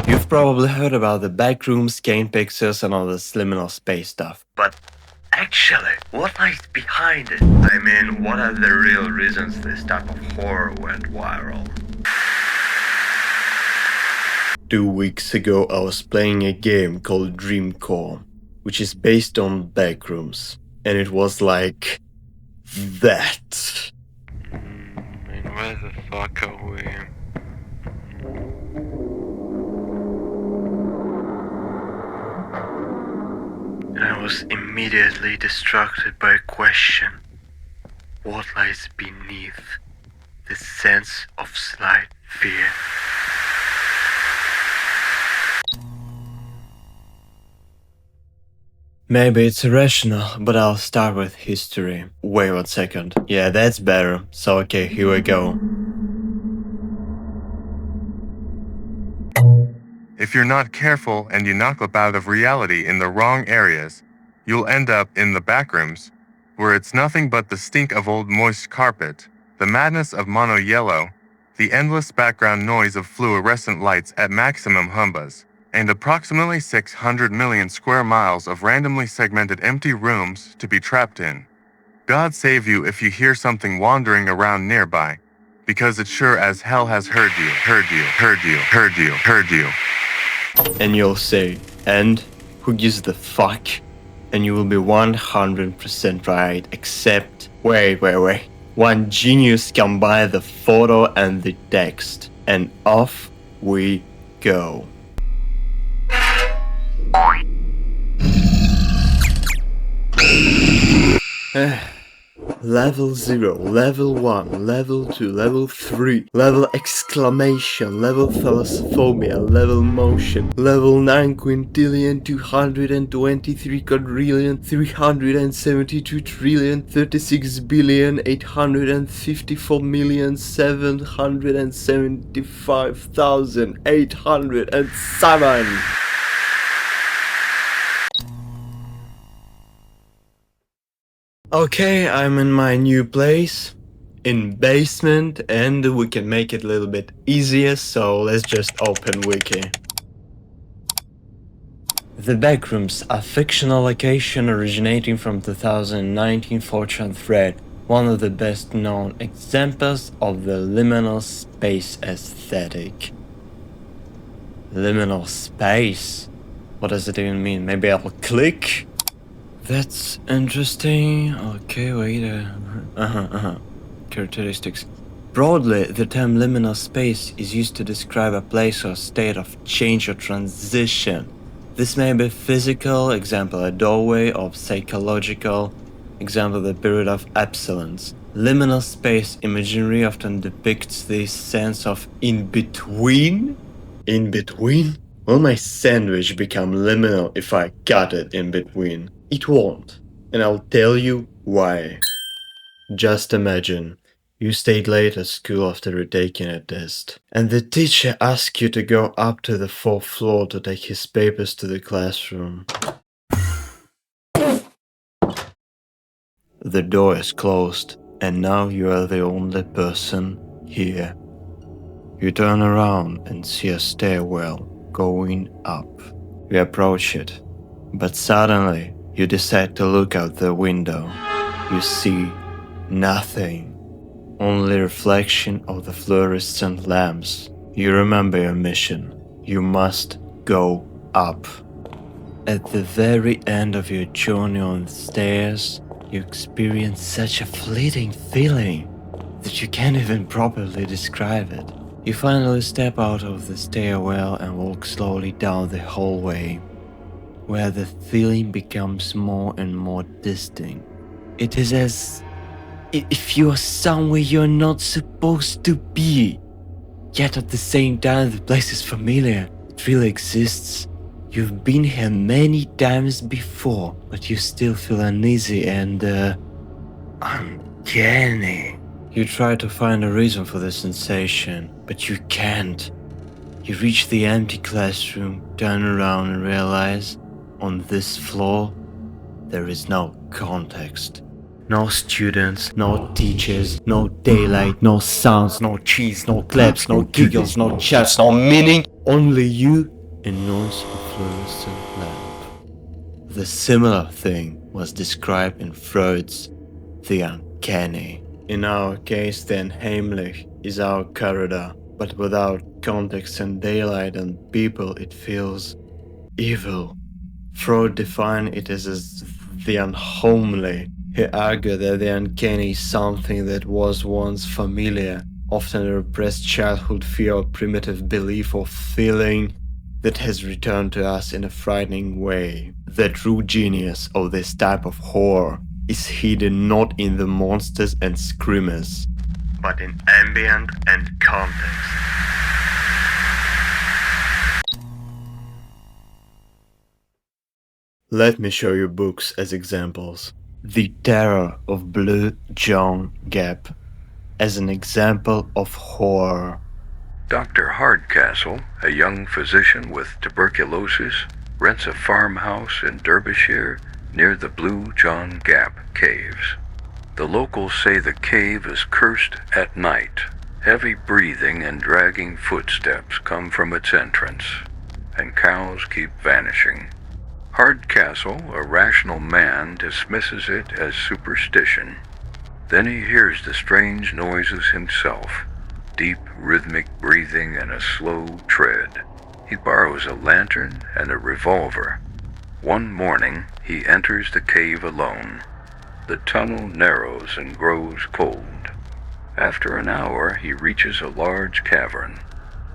You've probably heard about the backrooms, gain pixels, and all this liminal space stuff. But actually, what lies behind it? I mean, what are the real reasons this type of horror went viral? 2 weeks ago, I was playing a game called Dreamcore, which is based on Backrooms, and it was like that. And where the fuck are we? And I was immediately distracted by a question. What lies beneath this sense of slight fear? Maybe it's irrational, but I'll start with history. Wait 1 second. Yeah, that's better. So okay, here we go. If you're not careful and you knock up out of reality in the wrong areas, you'll end up in the backrooms, where it's nothing but the stink of old moist carpet, the madness of mono yellow, the endless background noise of fluorescent lights at maximum humbas, and approximately 600 million square miles of randomly segmented empty rooms to be trapped in. God save you if you hear something wandering around nearby, because it sure as hell has heard you, heard you, heard you, heard you, heard you. And you'll say, and who gives the fuck? And you will be 100% right, except, wait. One genius can buy the photo and the text, and off we go. Level 0, level 1, level 2, level 3, level exclamation, level thalassophobia, level motion, level 9 quintillion 223 quadrillion 372 trillion 36 billion 854,775,807. Okay, I'm in my new place, in basement, and we can make it a little bit easier, so let's just open wiki. The Backrooms, a fictional location originating from 2019 Fortune thread, one of the best known examples of the liminal space aesthetic. Liminal space? What does it even mean? Maybe I'll click? That's interesting. Okay, wait. Characteristics. Broadly, the term liminal space is used to describe a place or state of change or transition. This may be physical, example a doorway, or psychological, example the period of absence. Liminal space imagery often depicts this sense of in-between. In-between? Will my sandwich become liminal if I cut it in between? It won't, and I'll tell you why. Just imagine, you stayed late at school after retaking a test, and the teacher asked you to go up to the 4th floor to take his papers to the classroom. The door is closed, and now you are the only person here. You turn around and see a stairwell going up. You approach it, but suddenly you decide to look out the window. You see nothing, only reflection of the fluorescent lamps. You remember your mission. You must go up. At the very end of your journey on the stairs, you experience such a fleeting feeling that you can't even properly describe it. You finally step out of the stairwell and walk slowly down the hallway, where the feeling becomes more and more distinct. It is as if you are somewhere you're not supposed to be. Yet at the same time, the place is familiar. It really exists. You've been here many times before, but you still feel uneasy and, uncanny. You try to find a reason for the sensation, but you can't. You reach the empty classroom, turn around and realize, on this floor, there is no context. No students, no teachers, no daylight, no sounds, no cheese, no claps, no giggles, no chats, no meaning. Only you and noise of fluorescent lamp. The similar thing was described in Freud's The Uncanny. In our case, then, Heimlich is our corridor, but without context and daylight and people, it feels evil. Freud defined it as the unhomely. He argued that the uncanny is something that was once familiar, often a repressed childhood fear or primitive belief or feeling that has returned to us in a frightening way. The true genius of this type of horror is hidden not in the monsters and screamers, but in ambient and context. Let me show you books as examples. The Terror of Blue John Gap as an example of horror. Dr. Hardcastle, a young physician with tuberculosis, rents a farmhouse in Derbyshire near the Blue John Gap caves. The locals say the cave is cursed at night. Heavy breathing and dragging footsteps come from its entrance, and cows keep vanishing. Hardcastle, a rational man, dismisses it as superstition. Then he hears the strange noises himself, deep rhythmic breathing and a slow tread. He borrows a lantern and a revolver. One morning, he enters the cave alone. The tunnel narrows and grows cold. After an hour, he reaches a large cavern.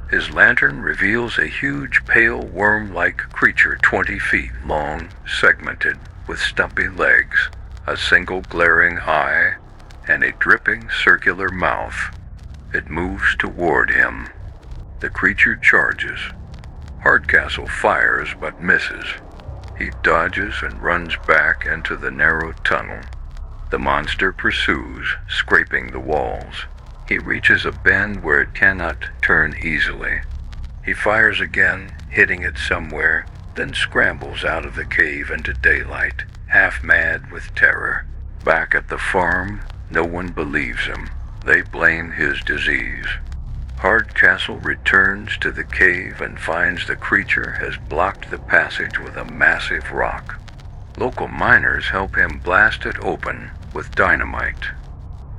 His lantern reveals a huge pale worm-like creature 20 feet long, segmented, with stumpy legs, a single glaring eye, and a dripping circular mouth. It moves toward him. The creature charges. Hardcastle fires but misses. He dodges and runs back into the narrow tunnel. The monster pursues, scraping the walls. He reaches a bend where it cannot turn easily. He fires again, hitting it somewhere, then scrambles out of the cave into daylight, half mad with terror. Back at the farm, no one believes him. They blame his disease. Hardcastle returns to the cave and finds the creature has blocked the passage with a massive rock. Local miners help him blast it open with dynamite.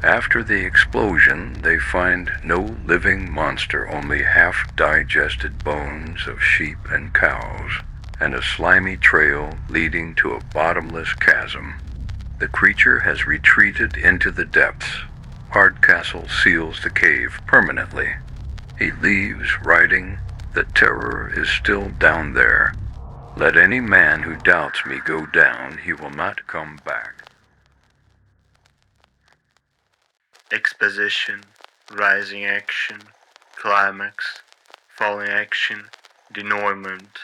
After the explosion, they find no living monster, only half-digested bones of sheep and cows, and a slimy trail leading to a bottomless chasm. The creature has retreated into the depths. Hardcastle seals the cave permanently. He leaves, writing, "The terror is still down there. Let any man who doubts me go down, he will not come back." Exposition, rising action, climax, falling action, denouement.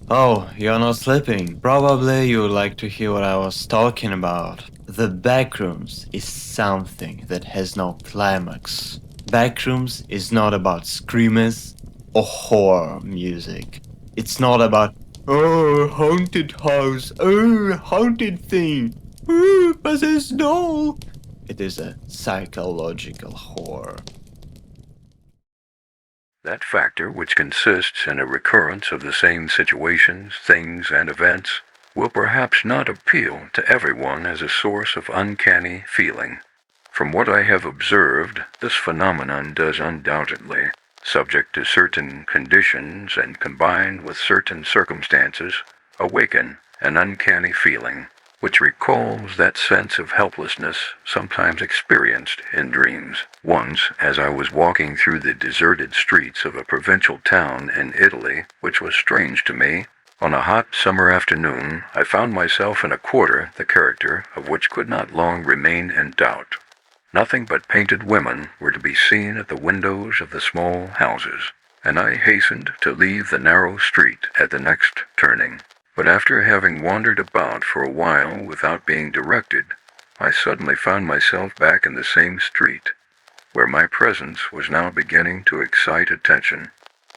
Oh, you're not sleeping. Probably you would like to hear what I was talking about. The Backrooms is something that has no climax. Backrooms is not about screamers or horror music. It's not about, oh, haunted house, oh, haunted thing, oh, possessed doll. It is a psychological horror. That factor, which consists in a recurrence of the same situations, things, and events, will perhaps not appeal to everyone as a source of uncanny feeling. From what I have observed, this phenomenon does undoubtedly, subject to certain conditions and combined with certain circumstances, awaken an uncanny feeling, which recalls that sense of helplessness sometimes experienced in dreams. Once, as I was walking through the deserted streets of a provincial town in Italy, which was strange to me, on a hot summer afternoon, I found myself in a quarter the character of which could not long remain in doubt. Nothing but painted women were to be seen at the windows of the small houses, and I hastened to leave the narrow street at the next turning. But after having wandered about for a while without being directed, I suddenly found myself back in the same street, where my presence was now beginning to excite attention.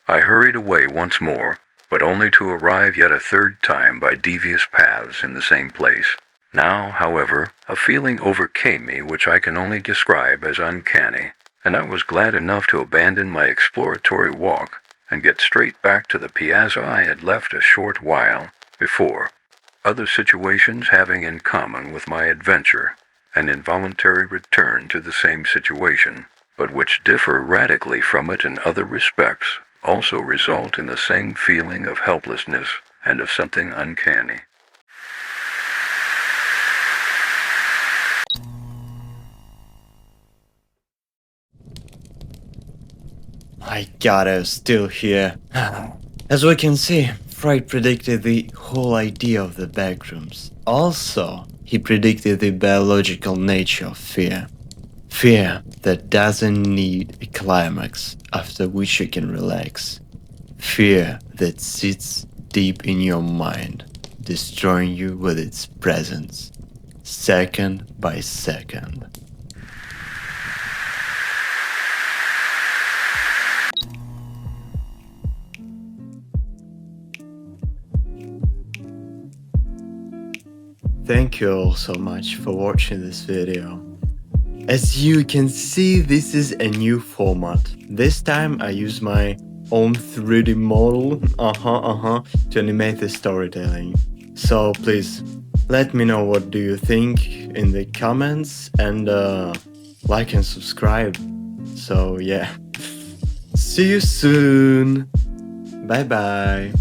I hurried away once more, but only to arrive yet a third time by devious paths in the same place. Now, however, a feeling overcame me which I can only describe as uncanny, and I was glad enough to abandon my exploratory walk and get straight back to the piazza I had left a short while before, other situations having in common with my adventure an involuntary return to the same situation, but which differ radically from it in other respects, also result in the same feeling of helplessness and of something uncanny. My god, I was still here. As we can see, Freud predicted the whole idea of the backrooms. Also, he predicted the biological nature of fear. Fear that doesn't need a climax after which you can relax. Fear that sits deep in your mind, destroying you with its presence, second by second. Thank you all so much for watching this video. As you can see, this is a new format. This time I use my own 3D model to animate the storytelling. So please let me know what do you think in the comments, and like and subscribe. So yeah, see you soon. Bye bye.